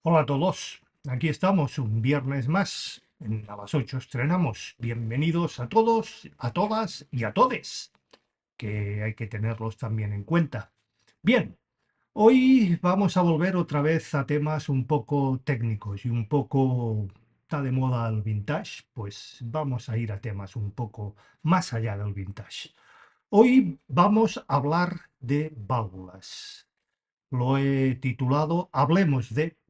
Hola a todos, aquí estamos un viernes más. A las 8 estrenamos. Bienvenidos a todos, a todas y a todes, que hay que tenerlos también en cuenta. Bien, hoy vamos a volver otra vez a temas un poco técnicos y un poco está de moda el vintage, pues vamos a ir a temas un poco más allá del vintage. Hoy vamos a hablar de válvulas. Lo he titulado Hablemos de válvulas.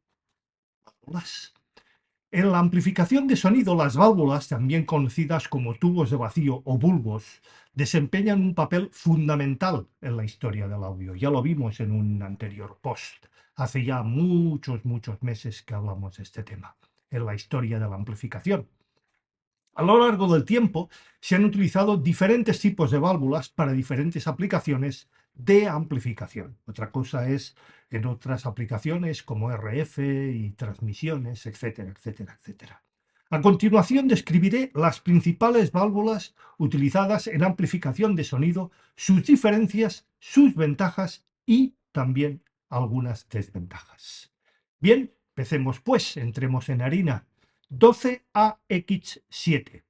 En la amplificación de sonido, las válvulas, también conocidas como tubos de vacío o bulbos, desempeñan un papel fundamental en la historia del audio. Ya lo vimos en un anterior post. Hace ya muchos meses que hablamos de este tema, en la historia de la amplificación. A lo largo del tiempo se han utilizado diferentes tipos de válvulas para diferentes aplicaciones de amplificación. Otra cosa es en otras aplicaciones como RF y transmisiones, etcétera, etcétera, etcétera. A continuación describiré las principales válvulas utilizadas en amplificación de sonido, sus diferencias, sus ventajas y también algunas desventajas. Bien, empecemos pues, entremos en harina. 12AX7.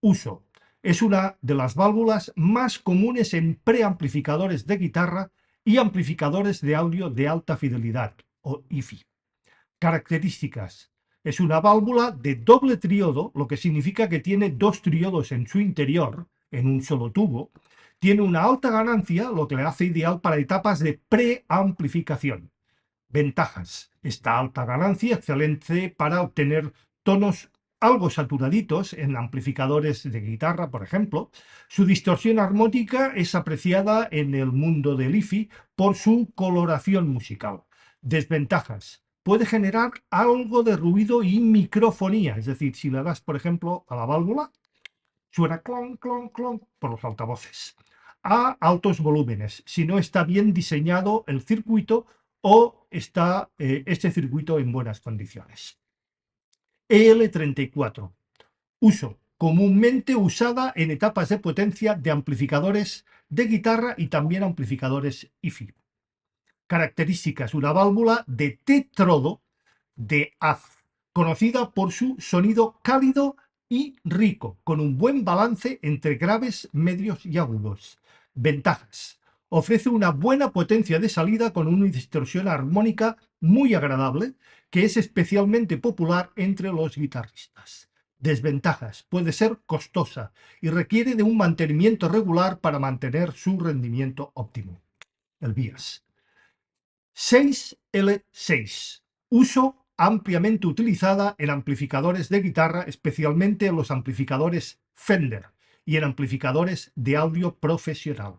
Uso. Es una de las válvulas más comunes en preamplificadores de guitarra y amplificadores de audio de alta fidelidad, o IFI. Características. Es una válvula de doble triodo, lo que significa que tiene dos triodos en su interior, en un solo tubo. Tiene una alta ganancia, lo que le hace ideal para etapas de preamplificación. Ventajas. Esta alta ganancia excelente para obtener tonos algo saturaditos en amplificadores de guitarra, por ejemplo. Su distorsión armónica es apreciada en el mundo del IFI por su coloración musical. Desventajas. Puede generar algo de ruido y microfonía, es decir, si le das, por ejemplo, a la válvula, suena clon, clon, clon por los altavoces. A altos volúmenes, si no está bien diseñado el circuito o está este circuito en buenas condiciones. EL34. Uso. Comúnmente usada en etapas de potencia de amplificadores de guitarra y también amplificadores IFI. Características. Una válvula de tetrodo de haz, conocida por su sonido cálido y rico, con un buen balance entre graves, medios y agudos. Ventajas. Ofrece una buena potencia de salida con una distorsión armónica muy agradable, que es especialmente popular entre los guitarristas. Desventajas. Puede ser costosa y requiere de un mantenimiento regular para mantener su rendimiento óptimo. El BIAS. 6L6. Uso ampliamente utilizada en amplificadores de guitarra, especialmente en los amplificadores Fender y en amplificadores de audio profesional.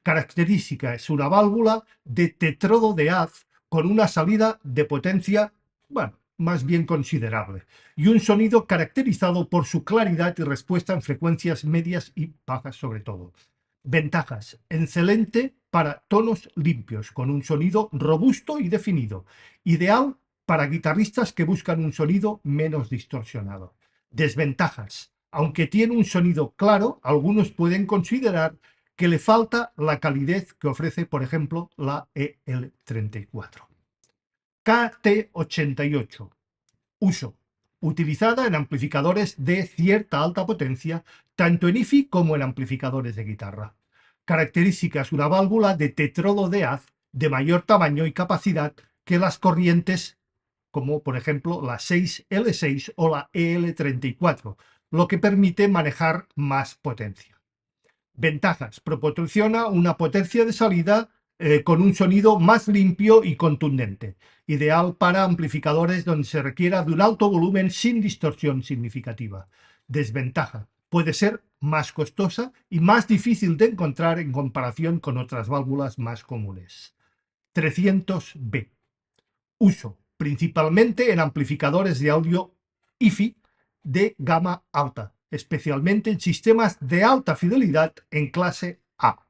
Característica: es una válvula de tetrodo de haz con una salida de potencia, bueno, más bien considerable, y un sonido caracterizado por su claridad y respuesta en frecuencias medias y bajas sobre todo. Ventajas: excelente para tonos limpios, con un sonido robusto y definido, ideal para guitarristas que buscan un sonido menos distorsionado. Desventajas: aunque tiene un sonido claro, algunos pueden considerar que le falta la calidez que ofrece, por ejemplo, la EL34. KT88. Uso. Utilizada en amplificadores de cierta alta potencia, tanto en IFI como en amplificadores de guitarra. Características: una válvula de tetrodo de haz de mayor tamaño y capacidad que las corrientes, como por ejemplo la 6L6 o la EL34, lo que permite manejar más potencia. Ventajas: proporciona una potencia de salida con un sonido más limpio y contundente, ideal para amplificadores donde se requiera de un alto volumen sin distorsión significativa. Desventaja: puede ser más costosa y más difícil de encontrar en comparación con otras válvulas más comunes. 300B. Uso principalmente en amplificadores de audio IFI de gama alta, especialmente en sistemas de alta fidelidad en clase A.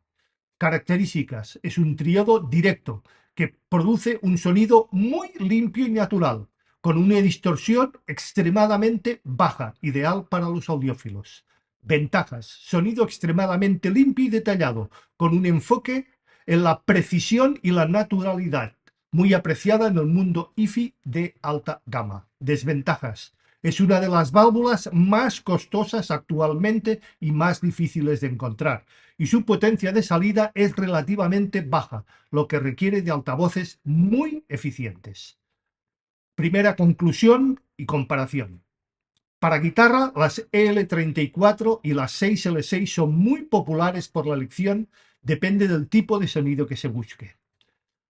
Características: es un tríodo directo que produce un sonido muy limpio y natural, con una distorsión extremadamente baja, ideal para los audiófilos. Ventajas: sonido extremadamente limpio y detallado, con un enfoque en la precisión y la naturalidad, muy apreciada en el mundo IFI de alta gama. Desventajas. Es una de las válvulas más costosas actualmente y más difíciles de encontrar, y su potencia de salida es relativamente baja, lo que requiere de altavoces muy eficientes. Primera conclusión y comparación. Para guitarra, las EL34 y las 6L6 son muy populares por la elección, depende del tipo de sonido que se busque.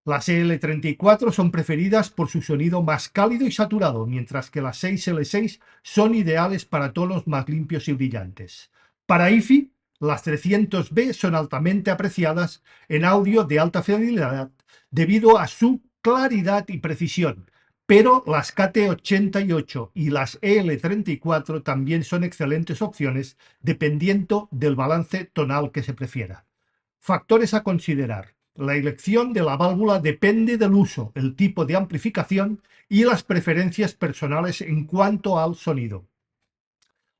Las EL34 son preferidas por su sonido más cálido y saturado, mientras que las 6L6 son ideales para tonos más limpios y brillantes. Para IFI, las 300B son altamente apreciadas en audio de alta fidelidad debido a su claridad y precisión, pero las KT88 y las EL34 también son excelentes opciones dependiendo del balance tonal que se prefiera. Factores a considerar. La elección de la válvula depende del uso, el tipo de amplificación y las preferencias personales en cuanto al sonido.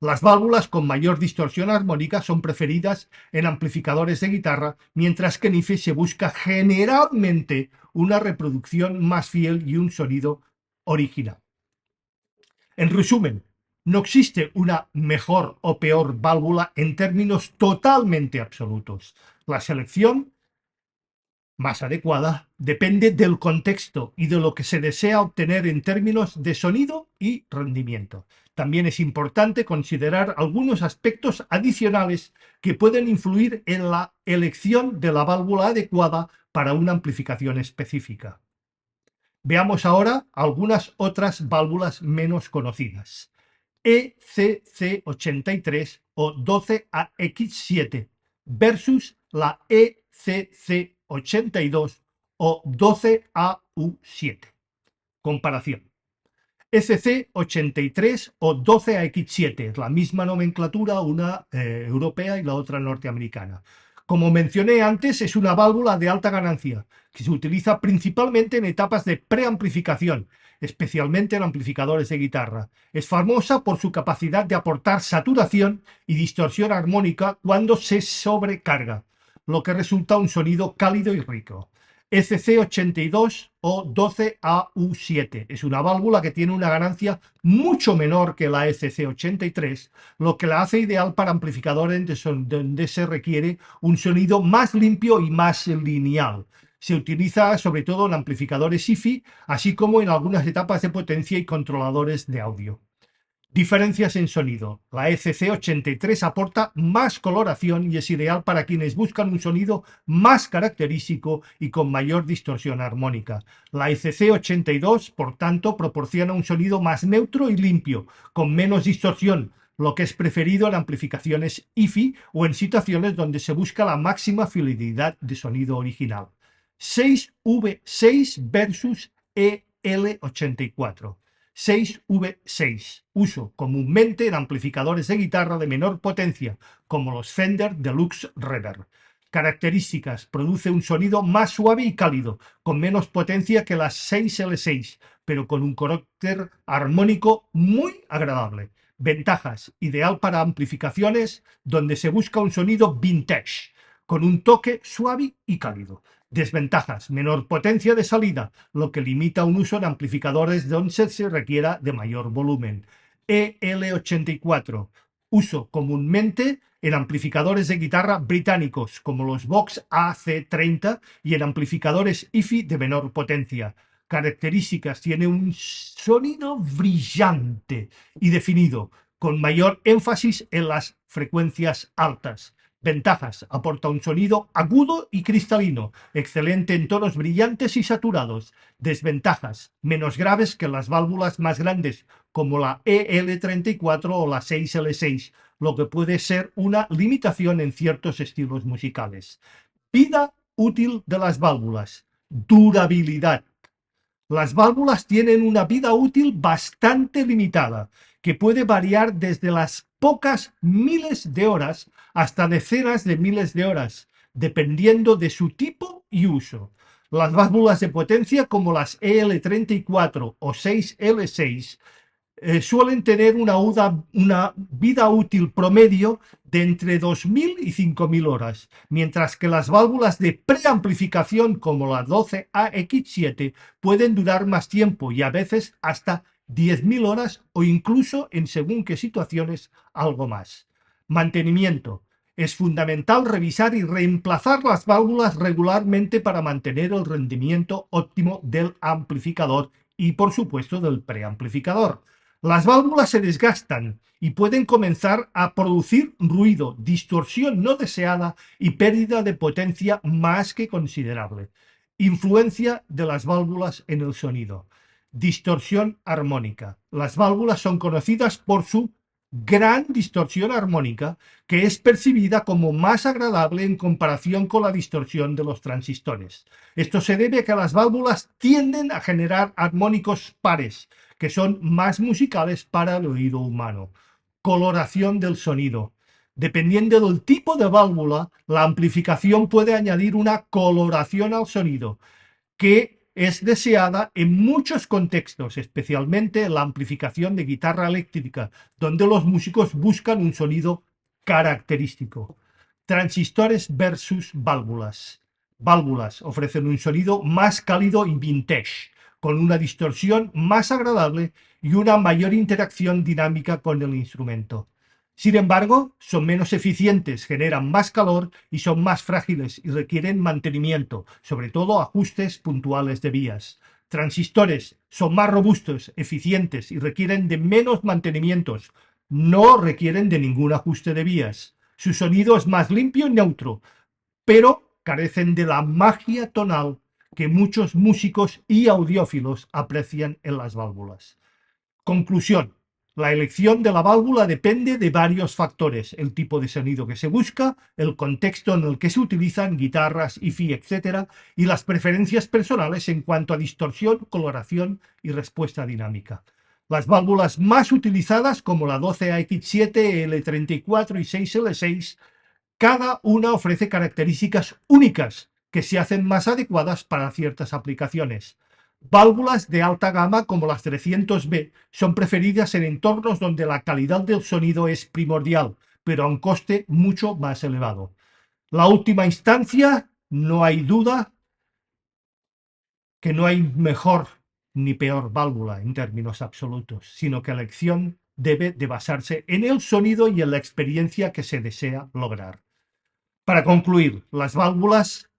Las válvulas con mayor distorsión armónica son preferidas en amplificadores de guitarra, mientras que en IFI se busca generalmente una reproducción más fiel y un sonido original. En resumen, no existe una mejor o peor válvula en términos totalmente absolutos. La selección más adecuada depende del contexto y de lo que se desea obtener en términos de sonido y rendimiento. También es importante considerar algunos aspectos adicionales que pueden influir en la elección de la válvula adecuada para una amplificación específica. Veamos ahora algunas otras válvulas menos conocidas. ECC83 o 12AX7 versus la ECC82 o 12AU7. Comparación. ECC83 o 12AX7, es la misma nomenclatura, una europea y la otra norteamericana. Como mencioné antes, es una válvula de alta ganancia que se utiliza principalmente en etapas de preamplificación, especialmente en amplificadores de guitarra. Es famosa por su capacidad de aportar saturación y distorsión armónica cuando se sobrecarga, lo que resulta un sonido cálido y rico. ECC82 o 12AU7 es una válvula que tiene una ganancia mucho menor que la ECC83, lo que la hace ideal para amplificadores donde se requiere un sonido más limpio y más lineal. Se utiliza sobre todo en amplificadores IFI, así como en algunas etapas de potencia y controladores de audio. Diferencias en sonido. La ECC83 aporta más coloración y es ideal para quienes buscan un sonido más característico y con mayor distorsión armónica. La ECC82, por tanto, proporciona un sonido más neutro y limpio, con menos distorsión, lo que es preferido en amplificaciones IFI o en situaciones donde se busca la máxima fidelidad de sonido original. 6V6 versus EL84. 6V6, uso comúnmente en amplificadores de guitarra de menor potencia, como los Fender Deluxe Reverb. Características: produce un sonido más suave y cálido, con menos potencia que las 6L6, pero con un carácter armónico muy agradable. Ventajas: ideal para amplificaciones donde se busca un sonido vintage, con un toque suave y cálido. Desventajas: menor potencia de salida, lo que limita un uso en amplificadores donde se requiera de mayor volumen. EL84, uso comúnmente en amplificadores de guitarra británicos como los Vox AC30 y en amplificadores IFI de menor potencia. Características: tiene un sonido brillante y definido, con mayor énfasis en las frecuencias altas. Ventajas: aporta un sonido agudo y cristalino, excelente en tonos brillantes y saturados. Desventajas: menos graves que las válvulas más grandes, como la EL34 o la 6L6, lo que puede ser una limitación en ciertos estilos musicales. Vida útil de las válvulas. Durabilidad. Las válvulas tienen una vida útil bastante limitada, que puede variar desde las pocas miles de horas hasta decenas de miles de horas, dependiendo de su tipo y uso. Las válvulas de potencia como las EL34 o 6L6 suelen tener una vida útil promedio de entre 2.000 y 5.000 horas, mientras que las válvulas de preamplificación como la 12AX7 pueden durar más tiempo y a veces hasta 10.000 horas o incluso en según qué situaciones algo más. Mantenimiento. Es fundamental revisar y reemplazar las válvulas regularmente para mantener el rendimiento óptimo del amplificador y por supuesto del preamplificador. Las válvulas se desgastan y pueden comenzar a producir ruido, distorsión no deseada y pérdida de potencia más que considerable. Influencia de las válvulas en el sonido. Distorsión armónica. Las válvulas son conocidas por su gran distorsión armónica, que es percibida como más agradable en comparación con la distorsión de los transistores. Esto se debe a que las válvulas tienden a generar armónicos pares, que son más musicales para el oído humano. Coloración del sonido. Dependiendo del tipo de válvula, la amplificación puede añadir una coloración al sonido, que es deseada en muchos contextos, especialmente la amplificación de guitarra eléctrica, donde los músicos buscan un sonido característico. Transistores versus válvulas. Válvulas ofrecen un sonido más cálido y vintage, con una distorsión más agradable y una mayor interacción dinámica con el instrumento. Sin embargo, son menos eficientes, generan más calor y son más frágiles y requieren mantenimiento, sobre todo ajustes puntuales de vías. Transistores son más robustos, eficientes y requieren de menos mantenimientos. No requieren de ningún ajuste de vías. Su sonido es más limpio y neutro, pero carecen de la magia tonal que muchos músicos y audiófilos aprecian en las válvulas. Conclusión. La elección de la válvula depende de varios factores: el tipo de sonido que se busca, el contexto en el que se utilizan guitarras, hi-fi, etc., y las preferencias personales en cuanto a distorsión, coloración y respuesta dinámica. Las válvulas más utilizadas, como la 12AX7, L34 y 6L6, cada una ofrece características únicas que se hacen más adecuadas para ciertas aplicaciones. Válvulas de alta gama como las 300B son preferidas en entornos donde la calidad del sonido es primordial, pero a un coste mucho más elevado. La última instancia, no hay duda que no hay mejor ni peor válvula en términos absolutos, sino que la elección debe de basarse en el sonido y en la experiencia que se desea lograr. Para concluir, las válvulas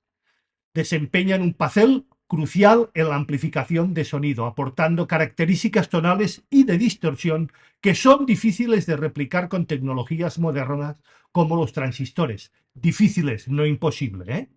desempeñan un papel crucial en la amplificación de sonido, aportando características tonales y de distorsión que son difíciles de replicar con tecnologías modernas como los transistores. Difíciles, no imposible, ¿eh?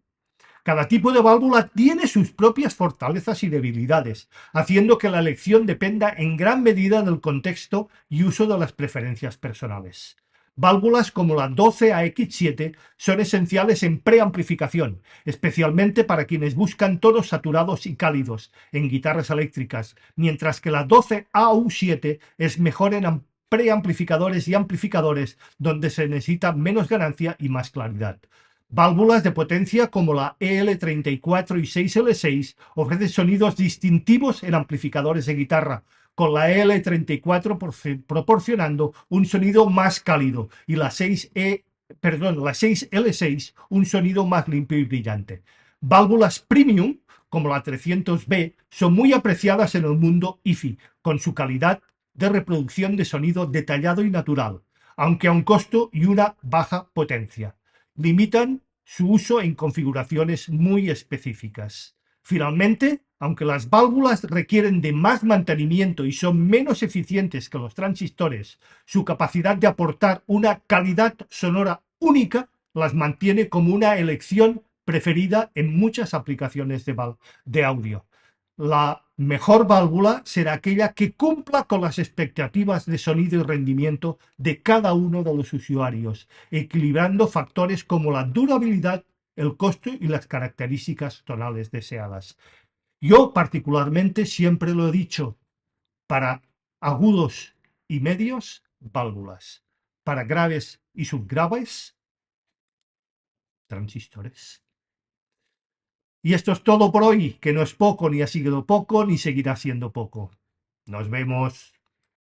Cada tipo de válvula tiene sus propias fortalezas y debilidades, haciendo que la elección dependa en gran medida del contexto y uso de las preferencias personales. Válvulas como la 12AX7 son esenciales en preamplificación, especialmente para quienes buscan tonos saturados y cálidos en guitarras eléctricas, mientras que la 12AU7 es mejor en preamplificadores y amplificadores donde se necesita menos ganancia y más claridad. Válvulas de potencia como la EL34 y 6L6 ofrecen sonidos distintivos en amplificadores de guitarra, con la EL34 proporcionando un sonido más cálido y la 6L6 un sonido más limpio y brillante. Válvulas premium como la 300B son muy apreciadas en el mundo hi-fi, con su calidad de reproducción de sonido detallado y natural, aunque a un costo y una baja potencia. Limitan su uso en configuraciones muy específicas. Finalmente, aunque las válvulas requieren de más mantenimiento y son menos eficientes que los transistores, su capacidad de aportar una calidad sonora única las mantiene como una elección preferida en muchas aplicaciones de audio. La mejor válvula será aquella que cumpla con las expectativas de sonido y rendimiento de cada uno de los usuarios, equilibrando factores como la durabilidad, el costo y las características tonales deseadas. Yo particularmente siempre lo he dicho: para agudos y medios, válvulas; para graves y subgraves, transistores. Y esto es todo por hoy, que no es poco, ni ha sido poco, ni seguirá siendo poco. Nos vemos.